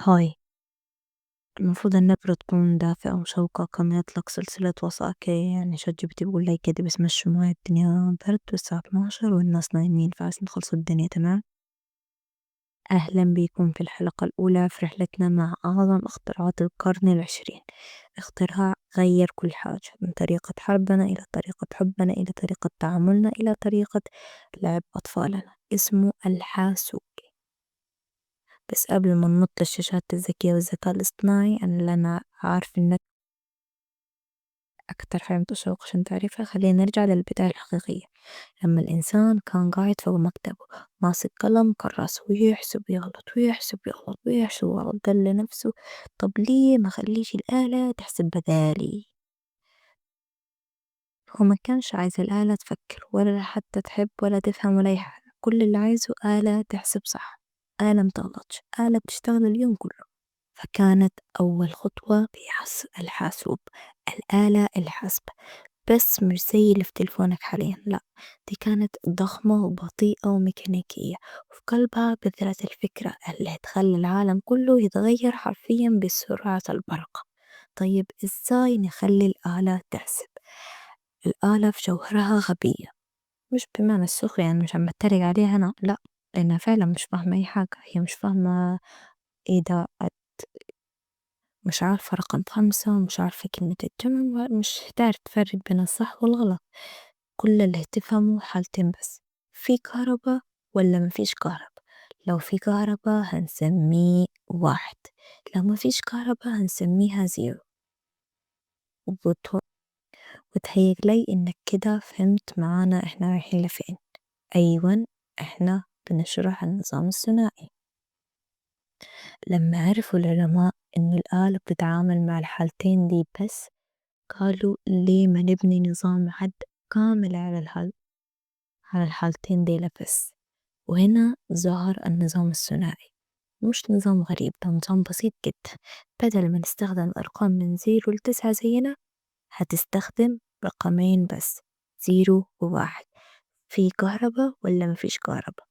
هاي. المفروض النبرة تكون دافئة ومشوقة كما يطلق سلسلة وثائقية، يعني ChatGPT بيقول لي كده بس مشوا معي الدنيا برد والساعة 12 والناس نايمين فعايزين نخلصوا الدنيا تمام. أهلا بكم في الحلقة الأولى في رحلتنا مع أعظم اختراعات القرن العشرين. اختراع غير كل حاجة من طريقة حربنا إلى طريقة حبنا إلى طريقة تعاملنا إلى طريقة لعب أطفالنا، اسمه الحاسوب. بس قبل ما ننط للشاشات الذكية والذكاء الاصطناعي، أنا اللي أنا عارف إنك أكتر حاجة متشوق عشان تعرفها، خلينا نرجع للبداية الحقيقية. لما الإنسان كان قاعد فوق مكتبه ماسك قلم كراسة ويحسب يغلط ويحسب يغلط ويحسب يغلط، قال لنفسه طب ليه ما خليش الآلة تحسب بدالي. هو ما كانش عايز الآلة تفكر ولا حتى تحب ولا تفهم ولا أي حاجة، كل اللي عايزه آلة تحسب صح، آلة متغلطش، آلة بتشتغل اليوم كله. فكانت أول خطوة في الحاسوب، الآلة الحاسبة. بس مش زي اللي في تلفونك حاليا، لا، دي كانت ضخمة وبطيئة وميكانيكية، وفي قلبها بذرة الفكرة اللي هتخلي العالم كله يتغير حرفيا بسرعة البرق. طيب ازاي نخلي الآلة تحسب؟ الآلة في جوهرها غبية، مش بمعنى السخرية، يعني مش عم بتريق عليها أنا، لا، لأنها فعلا مش فاهمة أي حاجة، هي مش فاهمة ايه ده، مش عارفة رقم 5 ومش عارفة كلمة الجمع، مش هتعرف تفرق بين الصح والغلط. كل اللي هتفهمه حالتين بس، في كهربا ولا مفيش كهربا. لو في كهربا هنسميه واحد، لو مفيش كهربا هنسميها زيرو. وتهيألي إنك كده فهمت معانا إحنا رايحين لفين. أيوة، إحنا بنشرح النظام الثنائي. لما عرفوا العلماء إنه الآلة بتتعامل مع الحالتين دي بس، قالوا ليه ما نبني نظام عد كامل على الحالتين دي بس. وهنا ظهر النظام الثنائي. مش نظام غريب، ده نظام بسيط جدا. بدل ما نستخدم الأرقام من 0 ل9 زينا، هتستخدم رقمين بس، 0 و1. في كهرباء ولا مفيش كهرباء.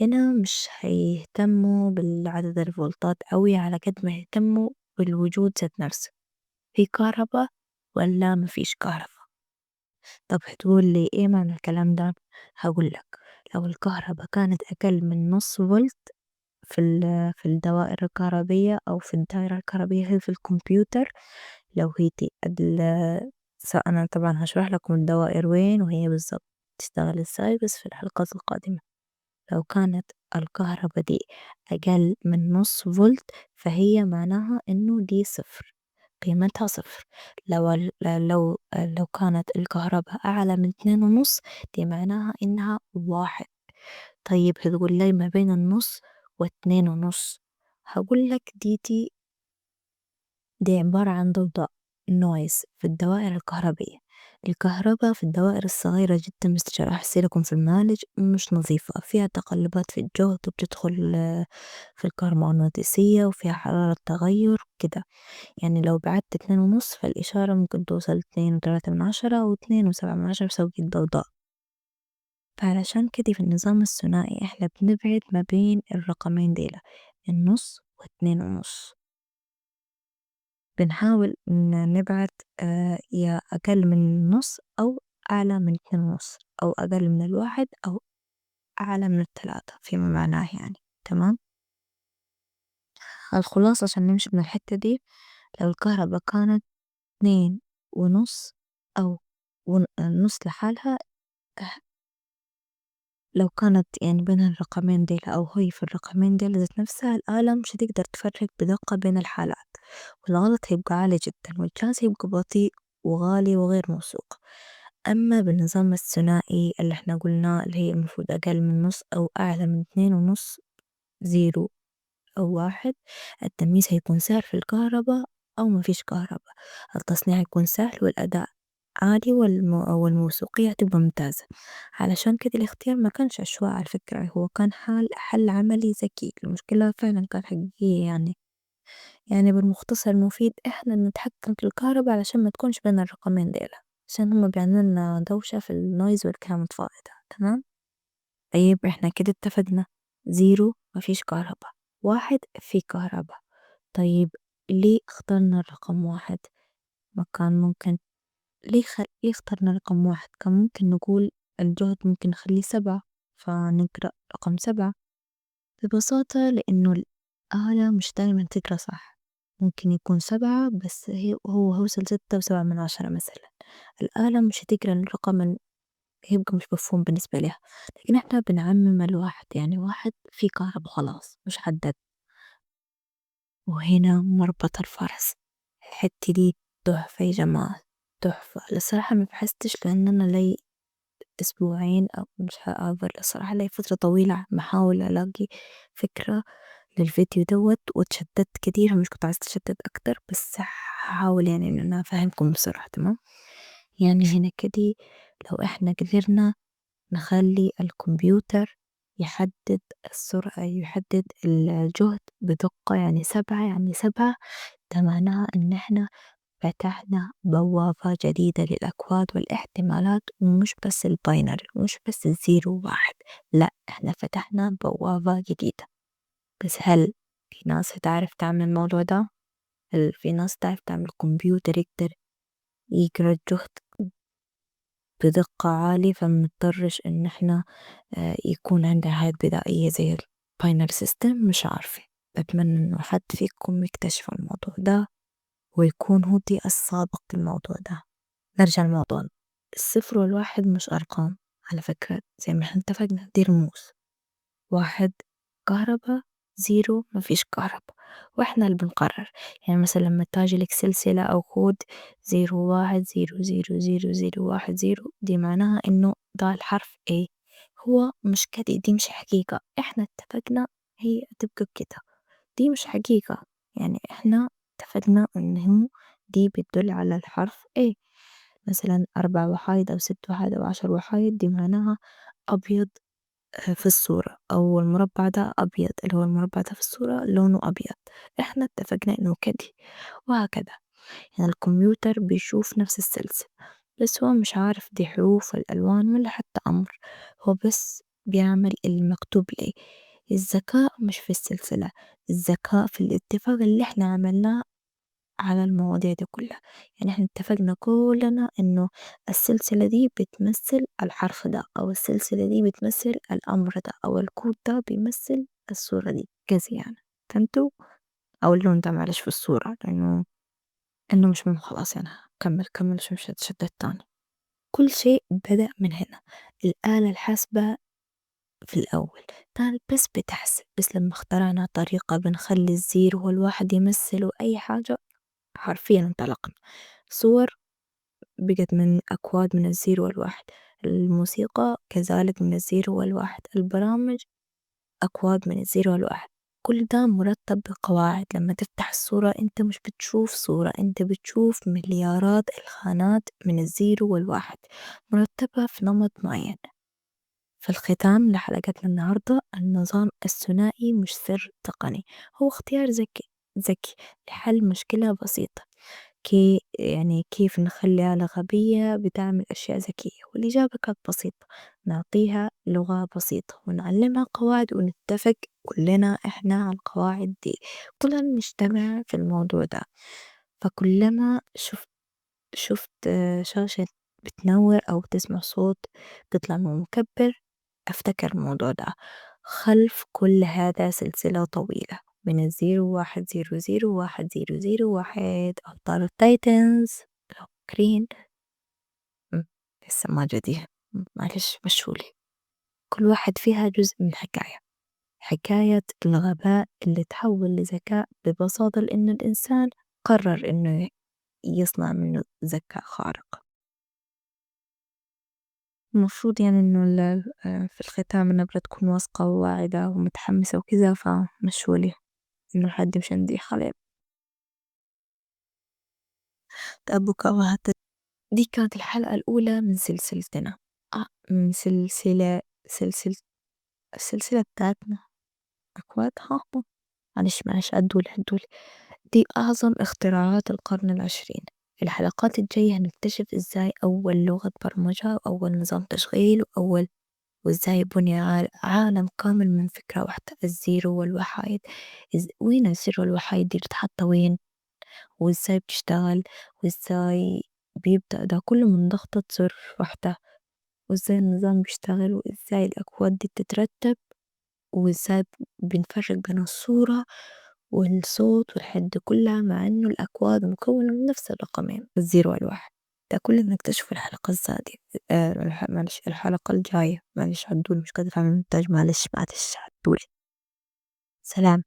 هنا مش هيهتموا بالعدد الفولتات أوي على قد ما يهتموا بالوجود ذات نفسه، في كهرباء ولا مفيش كهرباء. طب هتقول لي ايه معنى الكلام ده؟ هقول لك، لو الكهرباء كانت أقل من نص فولت في الدوائر الكهربية أو في الدائرة الكهربية هي في الكمبيوتر، لو هي أنا طبعا هشرح لكم الدوائر وين وهي بالضبط تشتغل ازاي بس في الحلقات القادمة. لو كانت الكهرباء دي أقل من نص فولت، فهي معناها إنه دي صفر، قيمتها صفر. لو كانت الكهرباء أعلى من 2.5، دي معناها إنها واحد. طيب هتقول لي ما بين النص و2.5، هقول لك دي عبارة عن ضوضاء، نويز في الدوائر الكهربية. الكهرباء في الدوائر الصغيرة جدا مثل شرائح السيليكون في المعالج مش نظيفة، فيها تقلبات في الجهد وبتدخل في الكهرومغناطيسية وفيها حرارة تغير كده. يعني لو بعدت 2.5 فالإشارة ممكن توصل 2.3 أو 2.7 بسبب الضوضاء. فعلشان كده في النظام الثنائي احنا بنبعد ما بين الرقمين ديلا، النص و2.5. بنحاول إن نبعد يا أقل من النص أو أعلى من 2.5، أو أقل من الواحد أو أعلى من 3 فيما معناه يعني. تمام. الخلاصة عشان نمشي من الحتة دي، لو الكهرباء كانت 2.5 أو نص لحالها، لو كانت يعني بين الرقمين ديل أو هي في الرقمين ديل ذات نفسها، الآلة مش هتقدر تفرق بدقة بين الحالات، والغلط هيبقى عالي جدا والجهاز هيبقى بطيء وغالي وغير موثوق. أما بالنظام الثنائي اللي احنا قلناه اللي هي المفروض أقل من نص أو أعلى من 2.5، 0 أو 1، التمييز هيكون سهل في الكهرباء أو مفيش كهرباء. التصنيع هيكون سهل والأداء عالي والموثوقية هتبقى ممتازة. علشان كده الاختيار ما كانش عشوائي على فكرة، هو كان حل عملي ذكي. المشكلة فعلا كانت حقيقية يعني بالمختصر المفيد احنا نتحكم في الكهرباء علشان ما تكونش بين الرقمين ديلا، عشان هما بيعملوا لنا دوشة في النويز والكلام الفاضي ده. تمام. طيب احنا كده اتفقنا، 0 مفيش كهرباء، 1 في كهرباء. طيب ليه اخترنا الرقم 1؟ ما كان ممكن ليه اخترنا رقم 1؟ كان ممكن نقول الجهد ممكن نخليه 7 فنقرأ رقم 7. ببساطة لإنه الآلة مش دايمًا تقرا صح، ممكن يكون 7 بس هو وصل 6.7 مثلًا، الآلة مش هتقرا الرقم هيبقى مش مفهوم بالنسبة لها، لكن إحنا بنعمم الواحد، يعني واحد فيه كهربا خلاص مش حدد. وهنا مربط الفرس، الحتة دي تحفة يا جماعة، تحفة. الصراحة ما بحثتش لأن أنا لي أسبوعين أو مش هقابل الصراحة لي فترة طويلة بحاول ألاقي فكرة للفيديو دوت واتشتت كتير، مش كنت عايزة أتشتت أكتر بس هحاول يعني إن أنا أفهمكم بسرعة. تمام، يعني هنا كده لو إحنا قدرنا نخلي الكمبيوتر يحدد السرعة، يحدد الجهد بدقة، يعني 7 يعني 7، ده معناها إن إحنا فتحنا بوابة جديدة للأكواد والاحتمالات، ومش بس الباينري مش بس الزيرو واحد، لأ إحنا فتحنا بوابة جديدة. بس هل في ناس هتعرف تعمل الموضوع ده؟ هل في ناس تعرف تعمل كمبيوتر يقدر يقرا الجهد بدقة عالية فمنضطرش إن إحنا يكون عندها هاي البدائية زي الباينري سيستم؟ مش عارفة، أتمنى إنه حد فيكم يكتشف الموضوع ده ويكون هو دي السابق في الموضوع ده. نرجع لموضوعنا، الصفر والواحد مش أرقام على فكرة، زي ما احنا اتفقنا دي رموز. واحد كهربا، زيرو مفيش كهربا، واحنا اللي بنقرر. يعني مثلا لما تاجي سلسلة أو كود 0 1 0 0 0 0 1 0 دي معناها إنه ده الحرف A. هو مش كده، دي مش حقيقة، احنا اتفقنا هي تبقى كده، دي مش حقيقة. يعني احنا اتفقنا إنه دي بتدل على الحرف A. مثلا 4 وحايد أو 6 وحايد أو 10 وحايد دي معناها أبيض في الصورة، أو المربع ده أبيض اللي هو المربع ده في الصورة لونه أبيض، إحنا اتفقنا إنه كده. وهكذا يعني الكمبيوتر بيشوف نفس السلسلة بس هو مش عارف دي حروف الألوان ولا حتى أمر، هو بس بيعمل المكتوب ليه. الذكاء مش في السلسلة، الذكاء في الاتفاق اللي احنا عملناه على المواضيع دي كلها. يعني احنا اتفقنا كلنا انه السلسلة دي بتمثل الحرف ده، او السلسلة دي بتمثل الامر ده، او الكود ده بيمثل الصورة دي كذا يعني. فهمتوا؟ او اللون ده معلش في الصورة لانه انه مش مهم خلاص يعني. كمل عشان مش هتشتت تاني. كل شيء بدأ من هنا. الآلة الحاسبة في الأول كانت بس بتحسب، بس لما اخترعنا طريقة بنخلي الزيرو والواحد يمثلوا أي حاجة حرفيا انطلقنا. صور بقت من أكواد من الزيرو والواحد، الموسيقى كذلك من الزيرو والواحد، البرامج أكواد من الزيرو والواحد. كل ده مرتب بقواعد، لما تفتح الصورة انت مش بتشوف صورة، انت بتشوف مليارات الخانات من الزيرو والواحد مرتبة في نمط معين. في الختام لحلقتنا النهاردة، النظام الثنائي مش سر تقني، هو اختيار ذكي لحل مشكلة بسيطة. يعني كيف نخلي آلة غبية بتعمل أشياء ذكية؟ والإجابة كانت بسيطة، نعطيها لغة بسيطة ونعلمها قواعد ونتفق كلنا إحنا على القواعد دي، كلنا نجتمع في الموضوع ده. فكلما شفت شاشة بتنور أو تسمع صوت بيطلع من مكبر، أفتكر الموضوع ده. خلف كل هذا سلسلة طويلة من الزيرو 1 0 0 1 0 0 1 أبطال التايتنز لو فاكرين. م، لسه ما جدي، معلش مشولي. كل واحد فيها جزء من حكاية، حكاية الغباء اللي تحول لذكاء ببساطة لأن الإنسان قرر إنه يصنع منه ذكاء خارق. المفروض يعني إنه في الختام النبرة تكون واثقة وواعدة ومتحمسة وكذا، فمشولي إنه حد مش عندي حليب تأبك أو دي كانت الحلقة الأولى من سلسلتنا، من سلسلة السلسلة بتاعتنا أكواد معلش عدولي. دي أعظم اختراعات القرن العشرين. الحلقات الجاية هنكتشف إزاي أول لغة برمجة وأول نظام تشغيل وأول وإزاي بُني عالم كامل من فكرة واحدة الزيرو والوحايد، وين الزيرو والوحايد دي بتتحط وين، وإزاي بتشتغل، وإزاي بيبدأ ده كله من ضغطة زر واحدة، وإزاي النظام بيشتغل، وإزاي الأكواد دي بتترتب، وإزاي بنفرق بين الصورة والصوت والحاجات دي كلها مع إنه الأكواد مكونة من نفس الرقمين الزيرو والواحد. ده كله بنكتشفه في الحلقة الزادية معلش الحلقة الجاية، معلش عدولي مش قادرة أعمل مونتاج، معلش عدولي. سلام.